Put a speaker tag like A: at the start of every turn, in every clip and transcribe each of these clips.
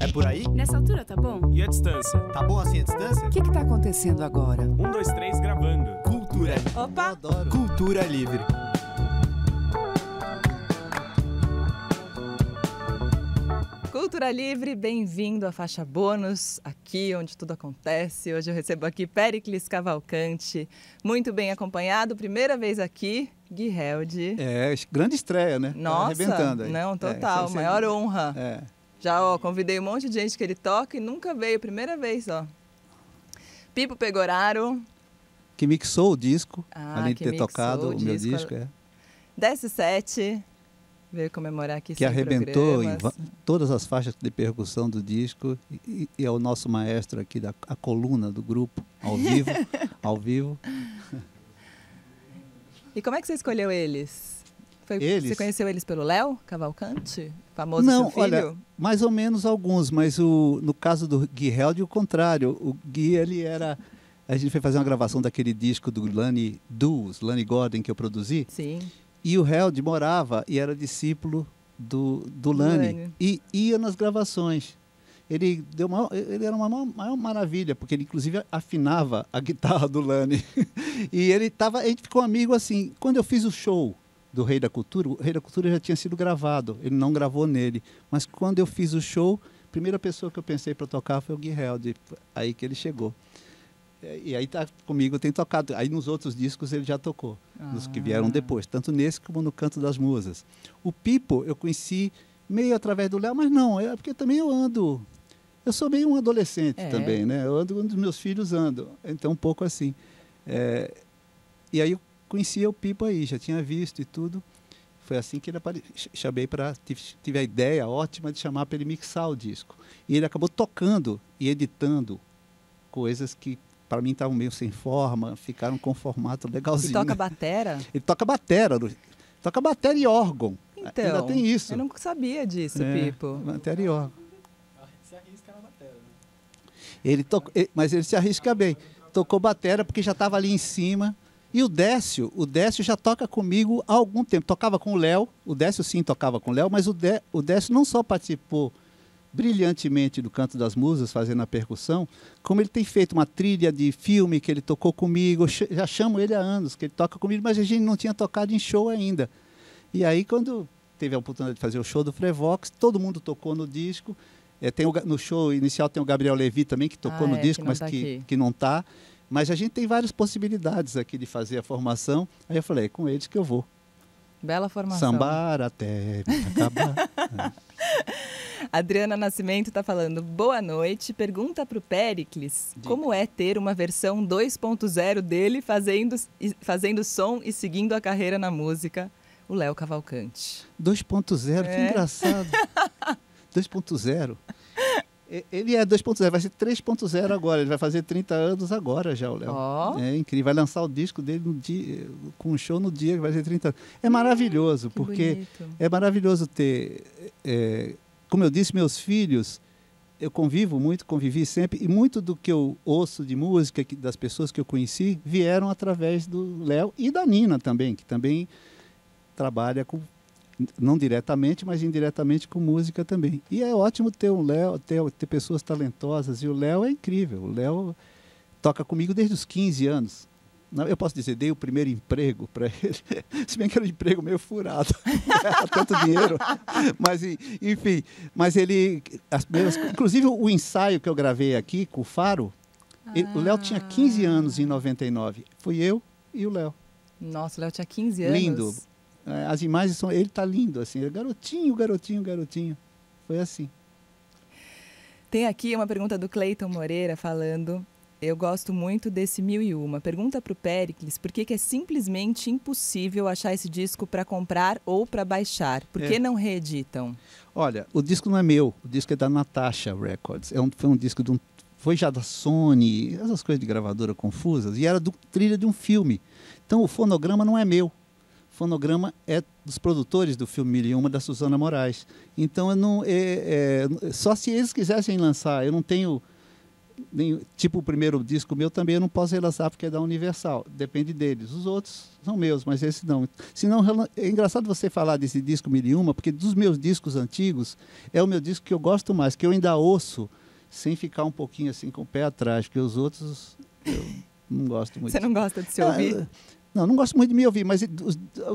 A: É por aí?
B: Nessa altura tá bom?
C: E a distância?
A: Tá bom assim a distância?
D: O que tá acontecendo agora?
C: 1, 2, 3, gravando.
A: Cultura.
D: Opa!
A: Eu adoro. Cultura livre.
D: Cultura Livre, bem-vindo à faixa bônus, aqui onde tudo acontece. Hoje eu recebo aqui Péricles Cavalcante, muito bem acompanhado, primeira vez aqui, Gui Held.
E: É, grande estreia, né?
D: Nossa,
E: arrebentando aí.
D: não, total, maior honra.
E: É.
D: Já, convidei um monte de gente que ele toca e nunca veio, primeira vez, Pipo Pegoraro.
E: Que mixou o disco,
D: que
E: além de ter
D: mixou
E: tocado o meu disco.
D: Desce 7, veio comemorar aqui
E: que arrebentou em todas as faixas de percussão do disco e é o nosso maestro aqui, a coluna do grupo, ao vivo.
D: E como é que você escolheu eles?
E: Eles?
D: Você conheceu eles pelo Léo Cavalcante? Famoso
E: Não,
D: seu filho?
E: olha, mais ou menos alguns, mas no caso do Gui Held, o contrário. O Gui, ele era... A gente foi fazer uma gravação daquele disco do Lonnie Gordon, que eu produzi.
D: Sim.
E: E o Held morava e era discípulo do Lonnie. E ia nas gravações. Ele era uma maior maravilha, porque ele inclusive afinava a guitarra do Lonnie. E a gente ficou amigo assim. Quando eu fiz o show do Rei da Cultura, o Rei da Cultura já tinha sido gravado, ele não gravou nele. Mas quando eu fiz o show, a primeira pessoa que eu pensei para tocar foi o Gui Held, aí que ele chegou. E aí comigo tem tocado. Aí nos outros discos ele já tocou, nos que vieram depois, tanto nesse como no Canto das Musas. O Pipo eu conheci meio através do Léo, mas não, porque também eu sou meio um adolescente também, né? Eu ando onde os meus filhos andam, então um pouco assim. E aí eu conhecia o Pipo aí, já tinha visto e tudo. Foi assim que ele tive a ideia ótima de chamar para ele mixar o disco. E ele acabou tocando e editando coisas que para mim estavam meio sem forma, ficaram com um formato legalzinho.
D: E toca batera?
E: Ele toca batera e órgão.
D: Então,
E: ainda tem isso.
D: Eu não sabia disso, Pipo.
E: Batera e órgão.
A: Se arrisca na batera, né?
E: Mas ele se arrisca bem. Tocou batera porque já estava ali em cima. E o Décio já toca comigo há algum tempo. Tocava com o Léo, o Décio sim tocava com o Léo, mas o Décio não só participou brilhantemente do Canto das Musas, fazendo a percussão, como ele tem feito uma trilha de filme que ele tocou comigo. Eu já chamo ele há anos, que ele toca comigo, mas a gente não tinha tocado em show ainda. E aí, quando teve a oportunidade de fazer o show do Frevox, todo mundo tocou no disco. No show inicial tem o Gabriel Levi também, que tocou no disco, mas que não está. Mas a gente tem várias possibilidades aqui de fazer a formação. Aí eu falei, é com eles que eu vou.
D: Bela formação.
E: Sambar até acabar.
D: Adriana Nascimento está falando, boa noite, pergunta para o Péricles como é ter uma versão 2.0 dele fazendo som e seguindo a carreira na música, o Léo Cavalcante.
E: 2.0, que engraçado. 2.0. Ele é 2.0, vai ser 3.0 agora, ele vai fazer 30 anos agora já, o Léo. É incrível, vai lançar o disco dele com um show no dia que vai ser 30 anos. É maravilhoso, porque bonito. É maravilhoso ter... como eu disse, meus filhos, eu convivi sempre, e muito do que eu ouço de música, das pessoas que eu conheci, vieram através do Léo e da Nina também, que também trabalha com... não diretamente, mas indiretamente com música também. E é ótimo ter o Léo, ter pessoas talentosas, e o Léo é incrível. O Léo toca comigo desde os 15 anos. Eu posso dizer, dei o primeiro emprego para ele, se bem que era um emprego meio furado, não era tanto dinheiro, mas enfim, inclusive o ensaio que eu gravei aqui com o Faro, o Léo tinha 15 anos em 99, fui eu e o Léo.
D: Nossa, o Léo tinha 15 anos?
E: Lindo. As imagens ele está lindo, assim, garotinho, foi assim.
D: Tem aqui uma pergunta do Cleiton Moreira falando, eu gosto muito desse 1001, pergunta para o Péricles por que é simplesmente impossível achar esse disco para comprar ou para baixar, por que não reeditam?
E: Olha, o disco não é meu, o disco é da Natasha Records, foi um disco foi já da Sony, essas coisas de gravadora confusas, e era trilha de um filme, então o fonograma não é meu. O fonograma é dos produtores do filme 1001, da Suzana Moraes. Então, só se eles quisessem lançar, eu não tenho tipo o primeiro disco meu também eu não posso relançar porque é da Universal, depende deles. Os outros são meus, mas esse não. Senão, é engraçado você falar desse disco 1001, porque dos meus discos antigos é o meu disco que eu gosto mais, que eu ainda ouço sem ficar um pouquinho assim com o pé atrás, porque os outros eu não gosto muito.
D: Você não gosta de se ouvir?
E: Não gosto muito de me ouvir, mas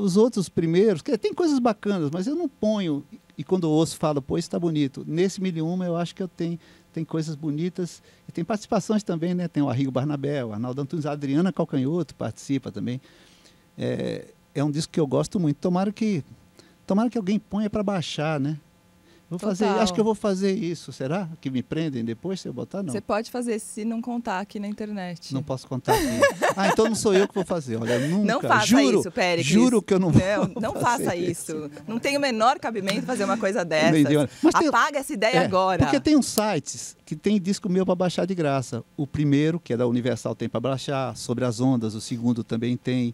E: os outros primeiros, tem coisas bacanas, mas eu não ponho, e quando eu ouço falo, pô, isso está bonito. Nesse 1001 eu acho que tem coisas bonitas, e tem participações também, né? Tem o Arrigo Barnabé, o Arnaldo Antunes, a Adriana Calcanhoto participa também. É um disco que eu gosto muito. Tomara que alguém ponha para baixar, né? Acho que eu vou fazer isso. Será que me prendem depois se eu botar? Não.
D: Você pode fazer se não contar aqui na internet.
E: Não posso contar aqui. Então não sou eu que vou fazer. Olha, nunca.
D: Não faça isso, Péricles.
E: Juro que eu não vou.
D: Não faça isso. Não tem o menor cabimento fazer uma coisa dessas.
E: Mas
D: apaga essa ideia agora.
E: Porque tem uns sites que tem disco meu para baixar de graça. O primeiro, que é da Universal, tem para baixar. Sobre as Ondas, o segundo também tem.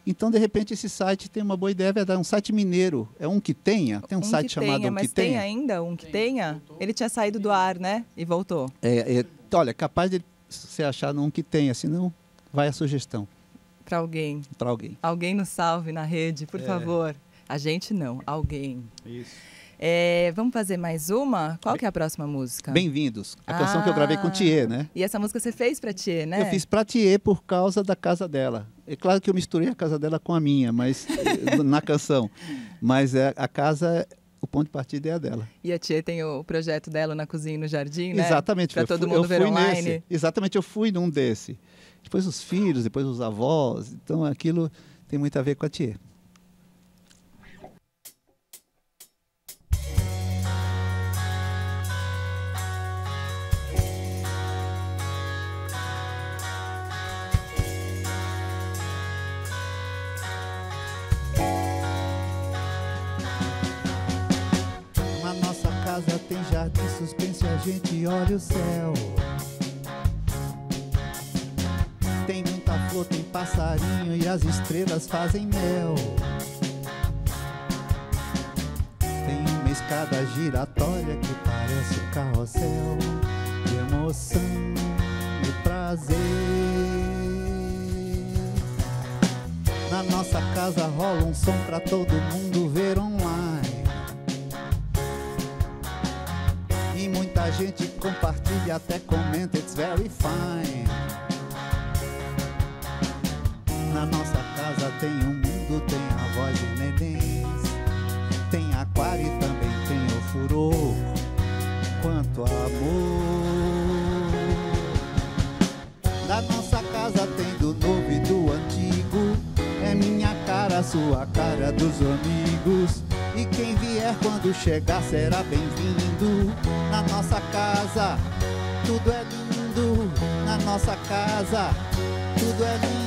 E: Então, de repente, esse site tem uma boa ideia, é um site mineiro. É um que tenha? Tem um site chamado Um Que Tenha?
D: Mas tem ainda um que tenha? Ele tinha saído do ar, né? E voltou.
E: Olha, capaz de você achar num que tenha, senão vai a sugestão.
D: Para alguém.
E: Para alguém.
D: Alguém nos salve na rede, por favor. A gente não, alguém.
E: Isso.
D: Vamos fazer mais uma? Qual que é a próxima música?
E: Bem-vindos. A canção que eu gravei com Thier, né?
D: E essa música você fez para Thier, né?
E: Eu fiz para Thier por causa da casa dela. É claro que eu misturei a casa dela com a minha, mas na canção. Mas a casa, o ponto de partida é a dela.
D: E a Thier tem o projeto dela na cozinha e no jardim, né?
E: Exatamente.
D: Para todo mundo ver online.
E: Exatamente, eu fui num desse. Depois os filhos, depois os avós. Então aquilo tem muito a ver com a Thier. Tem jardim suspenso e a gente olha o céu. Tem muita flor, tem passarinho e as estrelas fazem mel. Tem uma escada giratória que parece um carrossel de emoção e prazer. Na nossa casa rola um som pra todo mundo ver online. E muita gente compartilha, até comenta, it's very fine. Na nossa casa tem um mundo, tem a voz de nenéns, tem aquário e também tem o furor. Quanto amor. Na nossa casa tem do novo e do antigo. É minha cara, sua cara, dos amigos. E quem vier quando chegar será bem-vindo. Na nossa casa, tudo é lindo. Na nossa casa, tudo é lindo.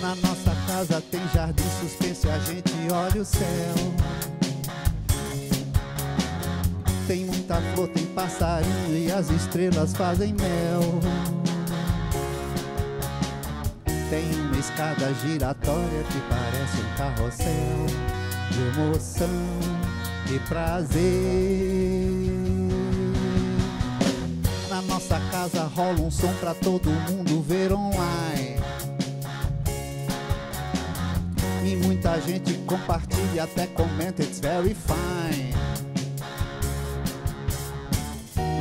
E: Na nossa casa tem jardim suspenso e a gente olha o céu. Tem muita flor, tem passarinho e as estrelas fazem mel. Tem uma escada giratória que parece um carrossel de emoção e prazer. Na nossa casa rola um som pra todo mundo ver online. E muita gente compartilha, até comenta, it's very fine.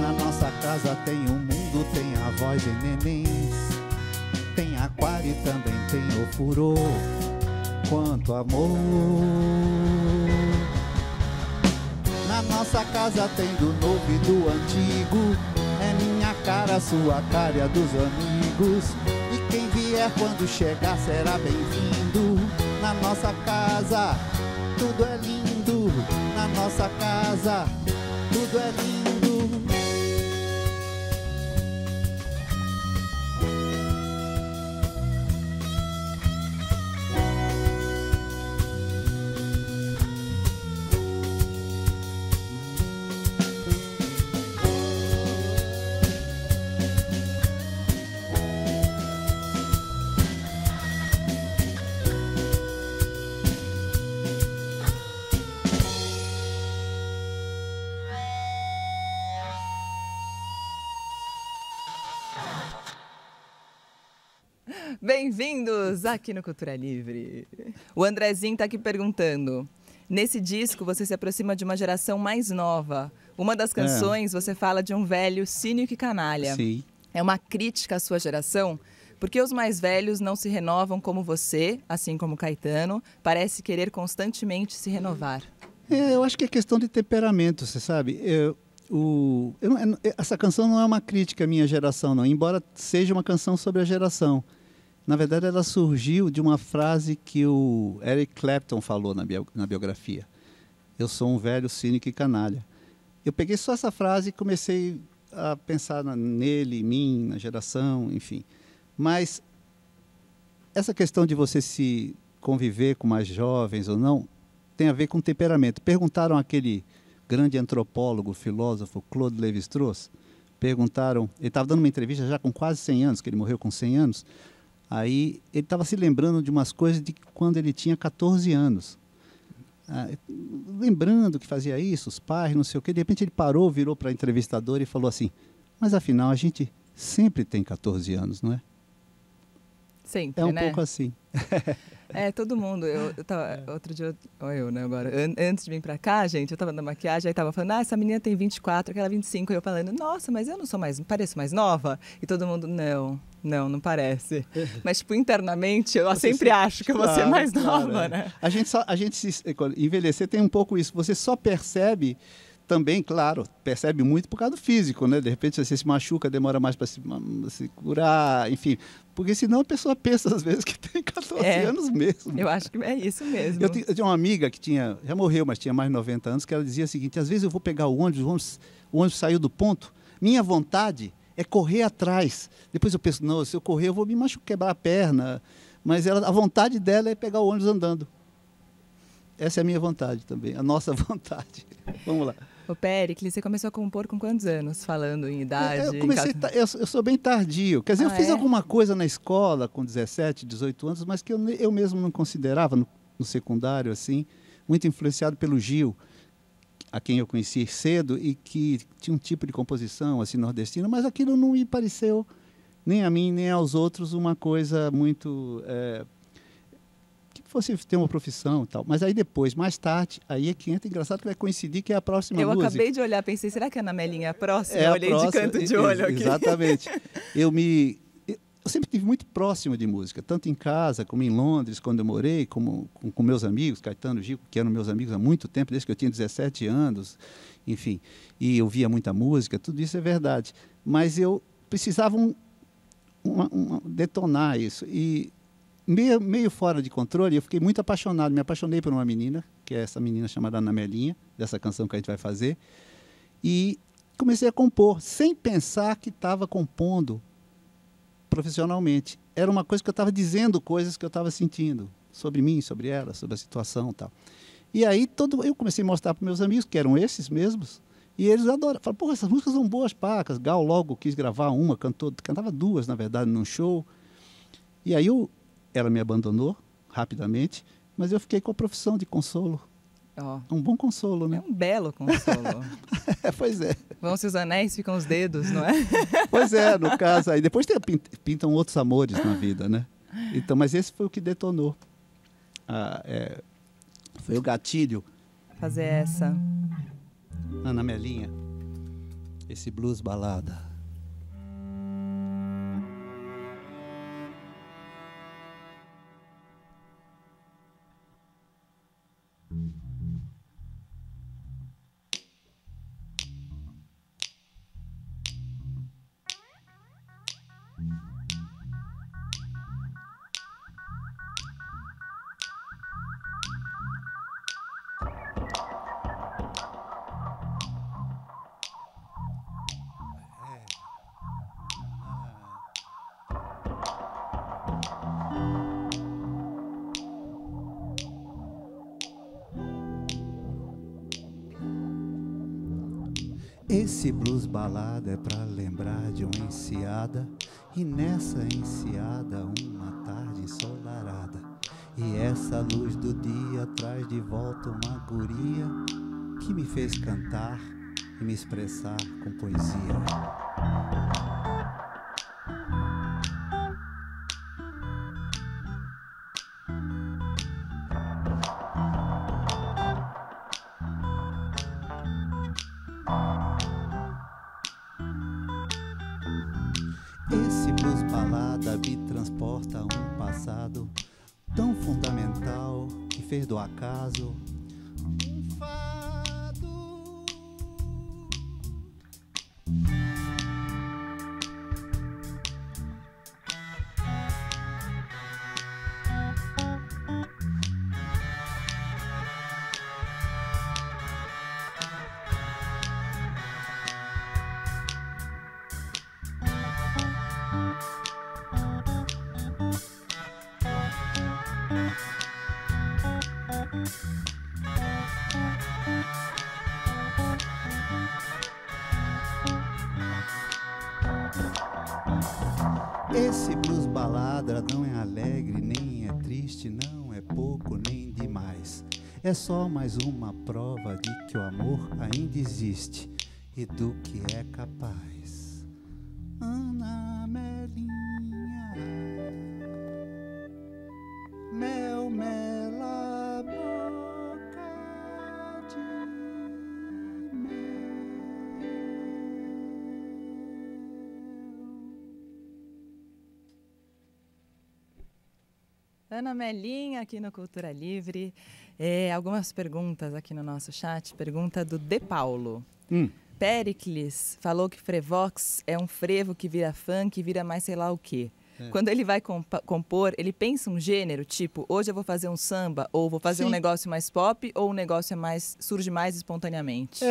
E: Na nossa casa tem um mundo, tem a voz de nenéns, tem aquário e também tem o furor. Quanto amor. Na nossa casa tem do novo e do antigo. É minha cara, sua cara e a dos amigos. E quem vier quando chegar será bem-vindo. Na nossa casa, tudo é lindo. Na nossa casa, tudo é lindo.
D: Bem-vindos aqui no Cultura Livre. O Andrezinho está aqui perguntando. Nesse disco, você se aproxima de uma geração mais nova. Uma das canções, você fala de um velho cínico e canalha.
E: Sim.
D: É uma crítica à sua geração? Porque os mais velhos não se renovam como você, assim como Caetano, parece querer constantemente se renovar.
E: Eu acho que é questão de temperamento, você sabe. Essa canção não é uma crítica à minha geração, não, embora seja uma canção sobre a geração. Na verdade, ela surgiu de uma frase que o Eric Clapton falou na biografia. Eu sou um velho cínico e canalha. Eu peguei só essa frase e comecei a pensar nele, em mim, na geração, enfim. Mas essa questão de você se conviver com mais jovens ou não, tem a ver com temperamento. Perguntaram àquele grande antropólogo, filósofo, Claude Lévi-Strauss, ele estava dando uma entrevista já com quase 100 anos, que ele morreu com 100 anos, aí ele estava se lembrando de umas coisas de quando ele tinha 14 anos. Lembrando que fazia isso, os pais, não sei o quê. De repente ele parou, virou para a entrevistadora e falou assim, mas afinal a gente sempre tem 14 anos, não é?
D: Sempre,
E: é um
D: né?
E: pouco assim.
D: Todo mundo. Eu tava, outro dia, né, agora, antes de vir pra cá, gente, eu tava na maquiagem, aí tava falando, essa menina tem 24, aquela 25, e eu falando, nossa, mas eu não sou pareço mais nova? E todo mundo, não parece. Mas, tipo, internamente, eu sempre acho que eu vou ser mais nova, né?
E: A gente se envelhecer tem um pouco isso, você só percebe também, claro, percebe muito por causa do físico, né? De repente você se machuca, demora mais para se curar, enfim. Porque senão a pessoa pensa às vezes que tem 14 anos mesmo.
D: Eu acho que é isso mesmo.
E: Eu tinha uma amiga que já morreu, mas tinha mais de 90 anos, que ela dizia o seguinte, às vezes eu vou pegar o ônibus saiu do ponto, minha vontade é correr atrás. Depois eu penso, não, se eu correr eu vou me machucar, quebrar a perna. Mas a vontade dela é pegar o ônibus andando. Essa é a minha vontade também, a nossa vontade. Vamos lá.
D: Ô, Péricles, você começou a compor com quantos anos, falando em idade?
E: Eu sou bem tardio. Quer dizer, eu fiz alguma coisa na escola com 17, 18 anos, mas que eu mesmo não considerava no secundário, assim, muito influenciado pelo Gil, a quem eu conheci cedo e que tinha um tipo de composição assim nordestina, mas aquilo não me pareceu, nem a mim, nem aos outros, uma coisa muito... que fosse ter uma profissão e tal. Mas aí depois, mais tarde, aí é que entra, engraçado que vai coincidir que é a próxima música.
D: Eu acabei de olhar, pensei, será que a Ana Melinha é a próxima? Eu olhei de canto de olho aqui.
E: Exatamente. Eu sempre tive muito próximo de música, tanto em casa como em Londres, quando eu morei, como com meus amigos, Caetano, Gil, que eram meus amigos há muito tempo, desde que eu tinha 17 anos, enfim. E eu via muita música, tudo isso é verdade. Mas eu precisava detonar isso. E meio fora de controle, eu fiquei muito apaixonado. Me apaixonei por uma menina, que é essa menina chamada Ana Melinha, dessa canção que a gente vai fazer. E comecei a compor, sem pensar que estava compondo profissionalmente. Era uma coisa que eu estava dizendo coisas que eu estava sentindo, sobre mim, sobre ela, sobre a situação e tal. E aí eu comecei a mostrar para meus amigos, que eram esses mesmos, e eles adoram. Falaram, pô, essas músicas são boas pacas. Gal logo quis gravar uma, cantava duas, na verdade, num show. E aí ela me abandonou rapidamente, mas eu fiquei com a profissão de consolo. Um bom consolo, né?
D: É um belo consolo.
E: Pois é.
D: Vão-se os anéis, ficam os dedos, não é?
E: Pois é, no caso aí. Depois pintam outros amores na vida, né? Então, mas esse foi o que detonou. Foi o gatilho.
D: Fazer essa.
E: Ana Melinha. Esse blues balada. Esse blues balada é pra lembrar de uma enseada, e nessa enseada uma tarde ensolarada, e essa luz do dia traz de volta uma guria que me fez cantar e me expressar com poesia. fez do acaso um fado. Esse blues balada não é alegre, nem é triste, não é pouco nem demais. É só mais uma prova de que o amor ainda existe e do que é capaz. Ana Melinha, mel, mela, boca de mel.
D: Ana Melinha aqui no Cultura Livre. Algumas perguntas aqui no nosso chat. Pergunta do De Paulo. Péricles falou que Frevox é um frevo que vira funk, vira mais sei lá o quê. Quando ele vai compor, ele pensa um gênero, tipo, hoje eu vou fazer um samba, ou vou fazer um negócio mais pop, ou um negócio surge mais espontaneamente?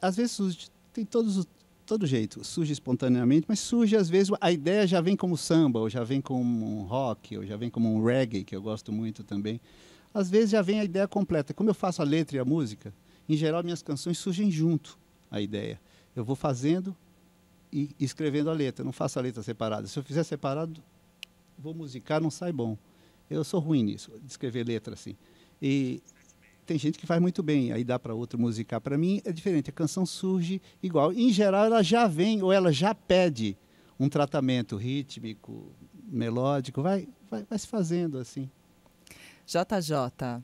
E: Às vezes surge, tem todo jeito, surge espontaneamente, mas surge às vezes, a ideia já vem como samba, ou já vem como um rock, ou já vem como um reggae, que eu gosto muito também. Às vezes já vem a ideia completa. Como eu faço a letra e a música, em geral minhas canções surgem junto a ideia. Eu vou fazendo e escrevendo a letra, não faço a letra separada. Se eu fizer separado, vou musicar, não sai bom. Eu sou ruim nisso, de escrever letra assim. E tem gente que faz muito bem, aí dá para outro musicar. Para mim é diferente, a canção surge igual. Em geral ela já vem, ou ela já pede um tratamento rítmico, melódico, vai se fazendo assim.
D: JJ.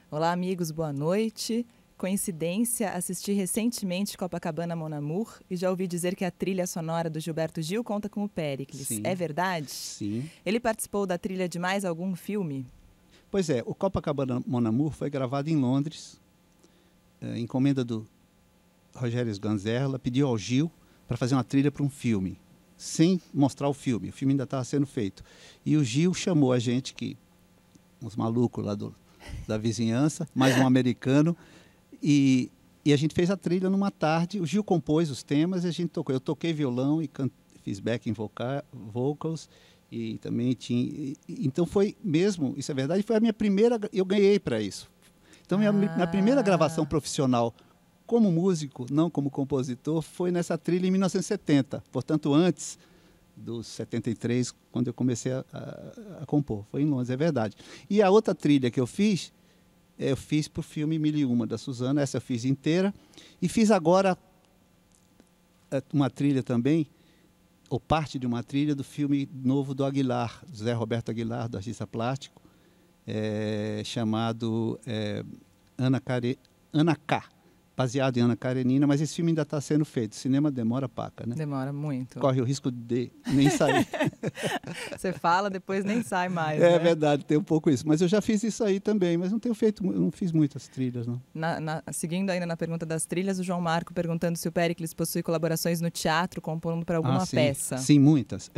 D: Olá, amigos, boa noite. Coincidência, assisti recentemente Copacabana Mon Amour e já ouvi dizer que a trilha sonora do Gilberto Gil conta com o Péricles.
E: Sim.
D: É verdade?
E: Sim.
D: Ele participou da trilha de mais algum filme?
E: Pois é, o Copacabana Mon Amour foi gravado em Londres, encomenda do Rogério Sganzerla, pediu ao Gil para fazer uma trilha para um filme, sem mostrar o filme ainda estava sendo feito. E o Gil chamou a gente, uns malucos lá da vizinhança, mais um americano, e a gente fez a trilha numa tarde. O Gil compôs os temas e a gente tocou. Eu toquei violão e fiz backing vocals e também tinha. Então foi mesmo, isso é verdade, foi a minha primeira. Eu ganhei para isso. Então minha primeira gravação profissional como músico, não como compositor, foi nessa trilha em 1970. Portanto, antes dos 73, quando eu comecei a compor. Foi em Londres, é verdade. E a outra trilha que eu fiz para o filme Mil e Uma, da Suzana. Essa eu fiz inteira. E fiz agora uma trilha também, ou parte de uma trilha do filme novo do Aguilar, do Zé Roberto Aguilar, do artista plástico, chamado Ana K., baseado em Ana Karenina, mas esse filme ainda está sendo feito. O cinema demora paca, né?
D: Demora muito.
E: Corre o risco de nem sair.
D: Você fala, depois nem sai mais,
E: É
D: né?
E: verdade, tem um pouco isso. Mas eu já fiz isso aí também, mas não fiz muitas trilhas, não.
D: Seguindo ainda na pergunta das trilhas, o João Marco perguntando se o Péricles possui colaborações no teatro, compondo para alguma peça.
E: Sim, muitas.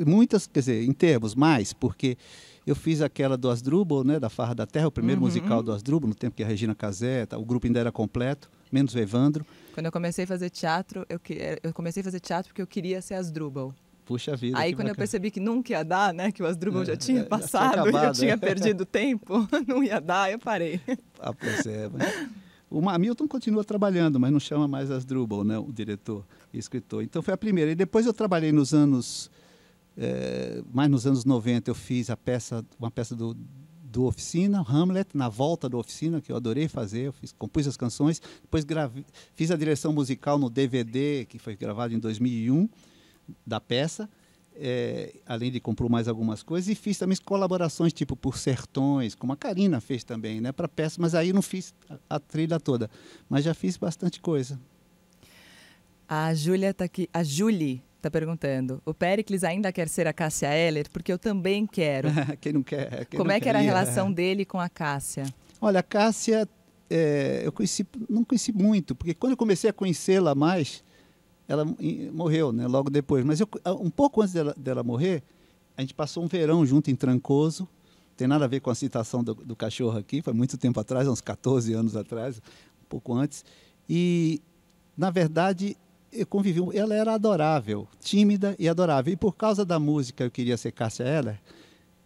E: Muitas, quer dizer, em termos, mais, porque eu fiz aquela do Asdrubal, né, da Farra da Terra, o primeiro musical do Asdrubal, no tempo que a Regina Casé, o grupo ainda era completo, menos o Evandro.
D: Quando eu comecei a fazer teatro, eu comecei a fazer teatro porque eu queria ser Asdrubal.
E: Puxa vida.
D: Aí quando eu percebi que nunca ia dar, né, que o Asdrubal já tinha passado,
E: acabado,
D: eu tinha perdido tempo, não ia dar, eu parei.
E: Pois é. O Hamilton continua trabalhando, mas não chama mais Asdrubal, né, o diretor e escritor. Então foi a primeira. E depois eu trabalhei mais nos anos 90, eu fiz uma peça do Oficina, Hamlet, na volta do Oficina, que eu adorei fazer. Compus as canções, depois fiz a direção musical no DVD, que foi gravado em 2001, da peça, além de compor mais algumas coisas, e fiz também colaborações, tipo Por Sertões, como a Karina fez também, né, para peça, mas aí não fiz a trilha toda, mas já fiz bastante coisa.
D: A Júlia está aqui, a Julie está perguntando, o Péricles ainda quer ser a Cássia Eller? Porque eu também quero.
E: Quem não quer?
D: Como é que era a relação dele com a Cássia?
E: Olha, a Cássia, eu não conheci muito, porque quando eu comecei a conhecê-la mais, ela morreu, né, logo depois. Mas um pouco antes dela morrer, a gente passou um verão junto em Trancoso. Tem nada a ver com a citação do cachorro aqui, foi muito tempo atrás, uns 14 anos atrás, um pouco antes. E, na verdade, eu convivi. Ela era adorável, tímida e adorável. E por causa da música Eu Queria Ser Cássia Eller,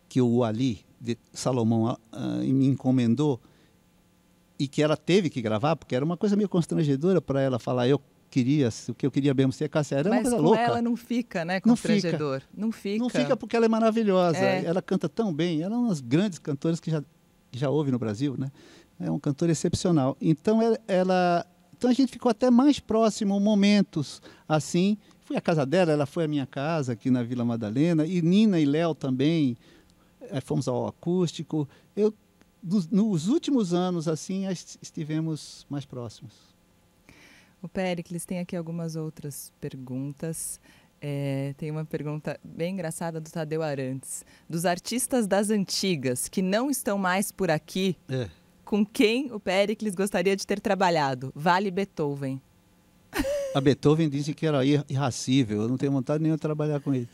E: que o Ali, de Salomão, me encomendou, e que ela teve que gravar, porque era uma coisa meio constrangedora para ela falar, o que eu queria mesmo ser Cássia Eller, era uma coisa louca.
D: Mas com ela não fica, né, constrangedor. Não fica.
E: Não fica porque ela é maravilhosa. Ela canta tão bem. Ela é uma das grandes cantoras que já houve no Brasil, né? É uma cantora excepcional. Então, então a gente ficou até mais próximo, momentos assim. Fui à casa dela, ela foi à minha casa aqui na Vila Madalena, e Nina e Léo também. Fomos ao acústico. Nos últimos anos, assim, estivemos mais próximos.
D: O Péricles tem aqui algumas outras perguntas. Tem uma pergunta bem engraçada do Tadeu Arantes. Dos artistas das antigas que não estão mais por aqui, com quem o Péricles gostaria de ter trabalhado? Vale Beethoven.
E: A Beethoven disse que era irracível, eu não tenho vontade nenhuma de trabalhar com ele.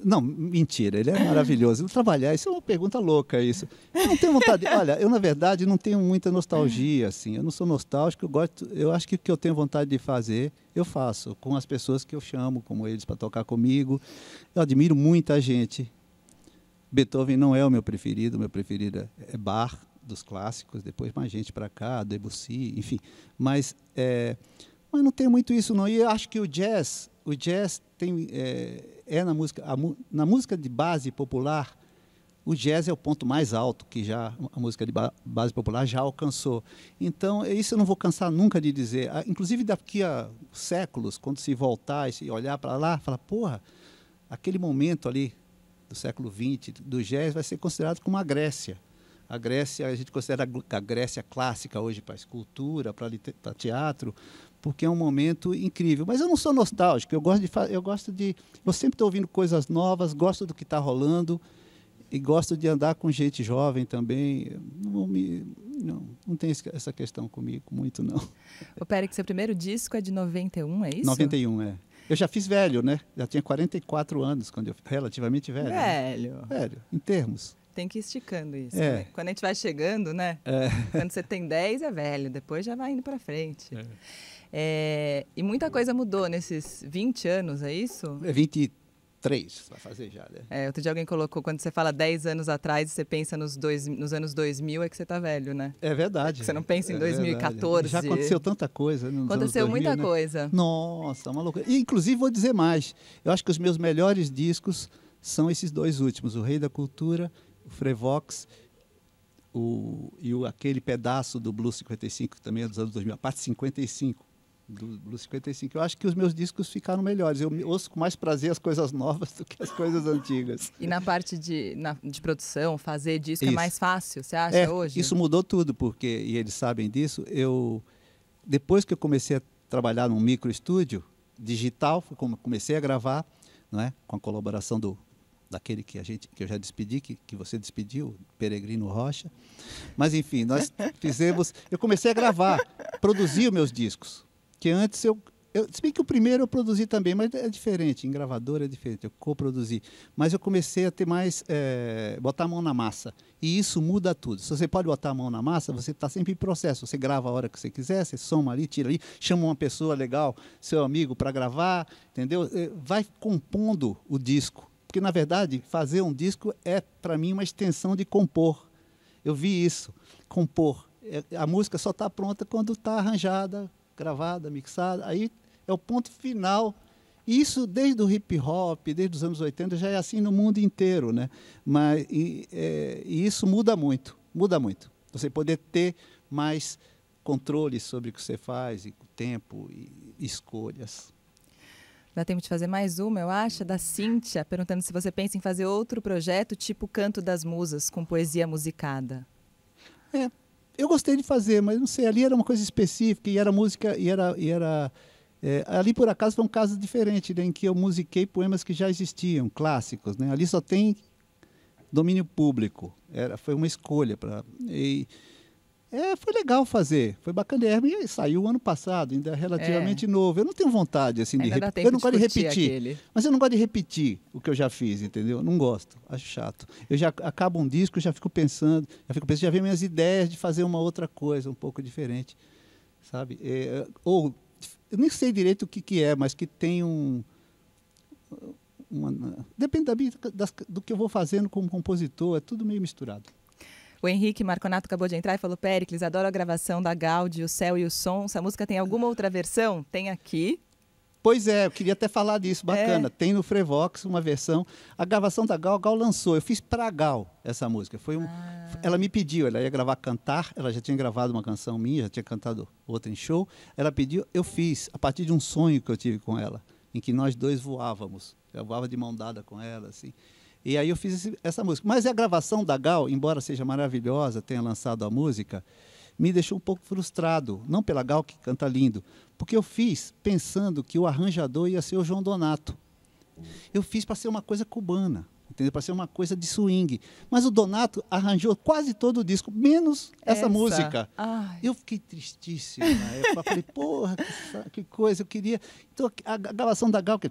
E: Não, mentira, ele é maravilhoso. Trabalhar, isso é uma pergunta louca, isso. Eu não tenho vontade, olha, eu na verdade não tenho muita nostalgia, assim, eu não sou nostálgico, eu acho que o que eu tenho vontade de fazer, eu faço, com as pessoas que eu chamo, como eles, para tocar comigo. Eu admiro muita gente. Beethoven não é o meu preferido é Bach, dos clássicos, depois mais gente para cá, Debussy, enfim, mas não tem muito isso não. E eu acho que o jazz tem na música de base popular, o jazz é o ponto mais alto que já a música de base popular já alcançou. Então, isso eu não vou cansar nunca de dizer. Inclusive daqui a séculos, quando se voltar e olhar para lá, falar, porra, aquele momento ali do século XX do jazz vai ser considerado como a Grécia. A Grécia, a gente considera a Grécia clássica hoje para escultura, para teatro, porque é um momento incrível. Mas eu não sou nostálgico, eu sempre estou ouvindo coisas novas, gosto do que está rolando e gosto de andar com gente jovem também. Não tem essa questão comigo muito, não.
D: O Péricles, seu primeiro disco é de 91, é isso?
E: 91, é. Eu já fiz velho, né? Já tinha 44 anos, relativamente velho.
D: Velho.
E: Né? Velho, em termos.
D: Tem que ir esticando isso. Né? Quando a gente vai chegando, né? Quando você tem 10 é velho, depois já vai indo para frente. E muita coisa mudou nesses 20 anos, é isso?
E: 23 vai fazer já, né?
D: Outro dia alguém colocou, quando você fala 10 anos atrás e você pensa nos anos 2000, é que você tá velho, né?
E: É verdade.
D: Você não pensa em 2014.
E: Já aconteceu tanta coisa. Nos
D: aconteceu
E: anos 2000,
D: muita
E: né?
D: coisa.
E: Nossa, uma loucura. E, inclusive, vou dizer mais. Eu acho que os meus melhores discos são esses dois últimos, O Rei da Cultura, o Frevox, aquele pedaço do Blues 55, que também é dos anos 2000, a parte 55 do Blues 55. Eu acho que os meus discos ficaram melhores. Eu ouço com mais prazer as coisas novas do que as coisas antigas.
D: E na parte de produção, fazer disco é mais fácil, você acha, hoje?
E: Isso mudou tudo, porque, e eles sabem disso, depois que eu comecei a trabalhar num micro estúdio digital, foi como comecei a gravar, não é? Com a colaboração daquele que eu já despedi, que você despediu, Peregrino Rocha. Mas, enfim, nós fizemos... Eu comecei a gravar, produzir os meus discos. Que antes se bem que o primeiro eu produzi também, mas é diferente, em gravadora é diferente, eu coproduzi. Mas eu comecei a ter mais... botar a mão na massa. E isso muda tudo. Se você pode botar a mão na massa, você está sempre em processo. Você grava a hora que você quiser, você soma ali, tira ali, chama uma pessoa legal, seu amigo, para gravar, entendeu? Vai compondo o disco. Porque, na verdade, fazer um disco é, para mim, uma extensão de compor. Eu vi isso, compor. A música só está pronta quando está arranjada, gravada, mixada. Aí é o ponto final. E isso, desde o hip-hop, desde os anos 80, já é assim no mundo inteiro, né? E isso muda muito, muda muito. Você poder ter mais controle sobre o que você faz, e o tempo, e escolhas.
D: Dá tempo de fazer mais uma, eu acho, da Cíntia, perguntando se você pensa em fazer outro projeto tipo Canto das Musas, com poesia musicada.
E: Eu gostei de fazer, mas não sei, ali era uma coisa específica, e era música, ali por acaso foi um caso diferente, né, em que eu musiquei poemas que já existiam, clássicos, né? Ali só tem domínio público, foi uma escolha. Foi legal fazer, foi bacana. E saiu ano passado, ainda é relativamente novo. Eu não tenho vontade assim, de repetir. Eu não gosto de repetir. Mas eu não gosto de repetir o que eu já fiz, entendeu? Não gosto, acho chato. Eu já acabo um disco, já fico pensando, já vem minhas ideias de fazer uma outra coisa, um pouco diferente, sabe? Ou, eu nem sei direito o que é, mas que tem depende do que eu vou fazendo como compositor, é tudo meio misturado.
D: O Henrique Marconato acabou de entrar e falou: Péricles, adoro a gravação da Gaudi, O Céu e o Som. Essa música tem alguma outra versão? Tem aqui.
E: Pois é, eu queria até falar disso, bacana. Tem no Frevox uma versão. A gravação da Gal, a Gal lançou. Eu fiz para a Gal essa música. Ela me pediu, ela ia gravar Cantar, ela já tinha gravado uma canção minha, já tinha cantado outra em show. Ela pediu, eu fiz, a partir de um sonho que eu tive com ela, em que nós dois voávamos. Eu voava de mão dada com ela, assim. E aí eu fiz essa música. Mas a gravação da Gal, embora seja maravilhosa, tenha lançado a música, me deixou um pouco frustrado. Não pela Gal, que canta lindo, porque eu fiz pensando que o arranjador ia ser o João Donato. Eu fiz para ser uma coisa cubana, entendeu? Para ser uma coisa de swing. Mas o Donato arranjou quase todo o disco, menos essa música. Ai. Eu fiquei tristíssimo na época. Falei, porra, que coisa, eu queria... Então, a gravação da Gal, que...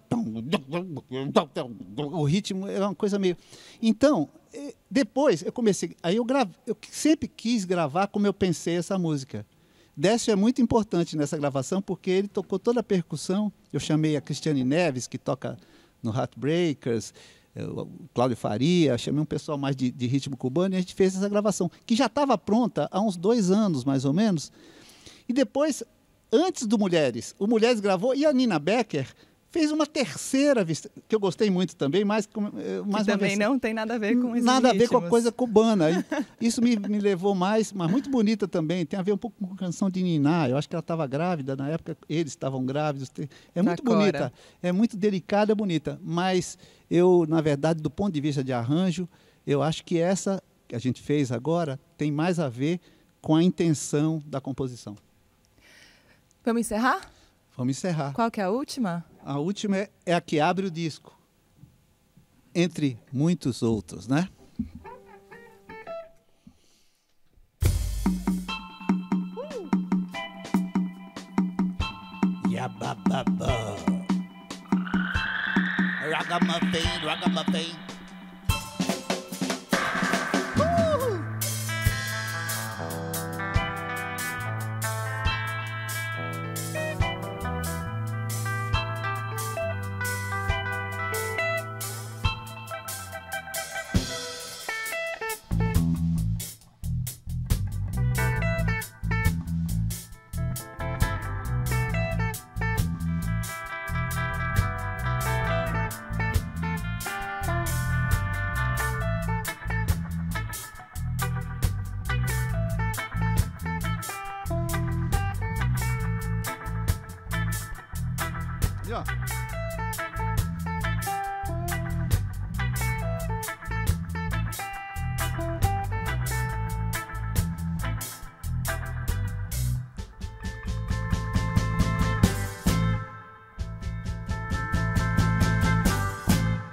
E: o ritmo é uma coisa meio... Então, depois eu comecei... Aí eu sempre quis gravar como eu pensei essa música. Décio é muito importante nessa gravação, porque ele tocou toda a percussão. Eu chamei a Cristiane Neves, que toca no Heartbreakers, o Cláudio Faria, chamei um pessoal mais de ritmo cubano, e a gente fez essa gravação, que já estava pronta há uns 2 anos, mais ou menos. E depois, antes do Mulheres, o Mulheres gravou, e a Nina Becker fez uma terceira, que eu gostei muito também, mais
D: que também não tem nada a ver com esses
E: nada
D: ritmos.
E: A ver com a coisa cubana. Isso me levou mais, mas muito bonita também. Tem a ver um pouco com a canção de Niná. Eu acho que ela estava grávida, na época eles estavam grávidos. É muito bonita, é muito delicada, é bonita. Mas eu, na verdade, do ponto de vista de arranjo, eu acho que essa que a gente fez agora tem mais a ver com a intenção da composição.
D: Vamos encerrar?
E: Vamos encerrar.
D: Qual que é a última?
E: A última é a que abre o disco, entre muitos outros, né? Yabababa. Ragamuffin, ragamuffin.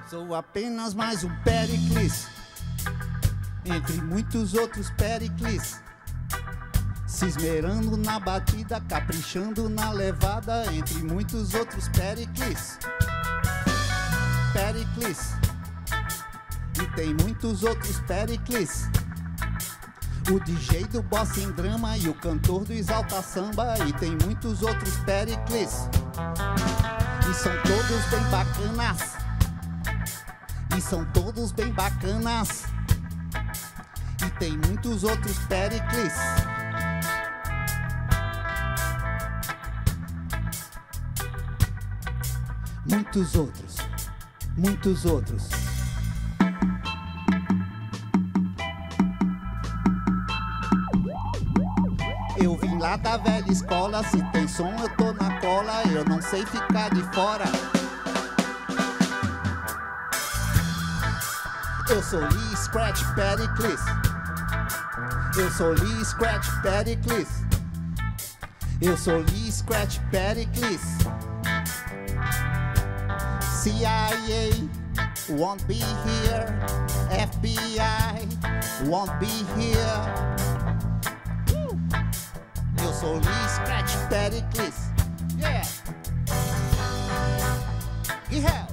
E: Sou apenas mais um Péricles, entre muitos outros Péricles, se esmerando na batida, caprichando na levada, entre muitos outros Péricles. Péricles, e tem muitos outros Péricles, o DJ do Bossa em Drama e o cantor do Exalta Samba, e tem muitos outros Péricles, e são todos bem bacanas, e são todos bem bacanas, e tem muitos outros Péricles. Muitos outros, muitos outros. Eu vim lá da velha escola, se tem som eu tô na cola, eu não sei ficar de fora. Eu sou Lee Scratch Péricles. Eu sou Lee Scratch Péricles. Eu sou Lee Scratch Péricles. CIA won't be here. FBI won't be here. sou Lee Scratch Pericles. Yeah. Gerald.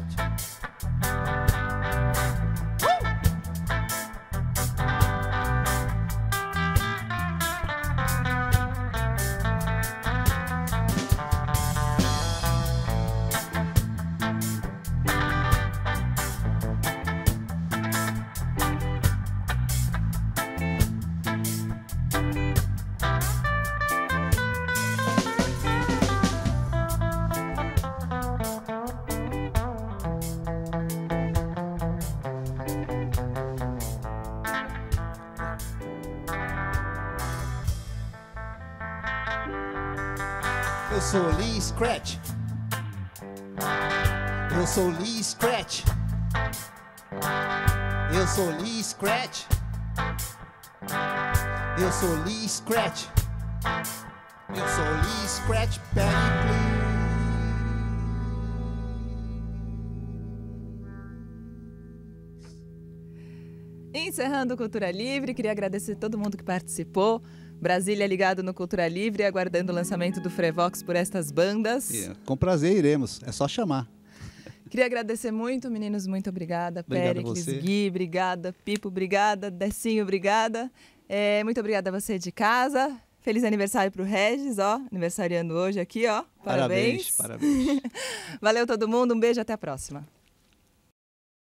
E: Eu sou Lee Scratch. Eu sou Lee Scratch. Eu sou Lee Scratch. Eu sou Lee Scratch. Eu sou Lee Scratch Pericles.
D: Encerrando o Cultura Livre, queria agradecer todo mundo que participou. Brasília ligado no Cultura Livre, aguardando o lançamento do Frevox por estas bandas.
E: Com prazer iremos, é só chamar.
D: Queria agradecer muito, meninos, muito obrigada.
E: Obrigado
D: Péricles,
E: a você.
D: Gui, obrigada. Pipo, obrigada. Decinho, obrigada. Muito obrigada a você de casa. Feliz aniversário para o Regis, ó, aniversariando hoje aqui, ó. Parabéns.
E: Parabéns.
D: Valeu todo mundo, um beijo, até a próxima.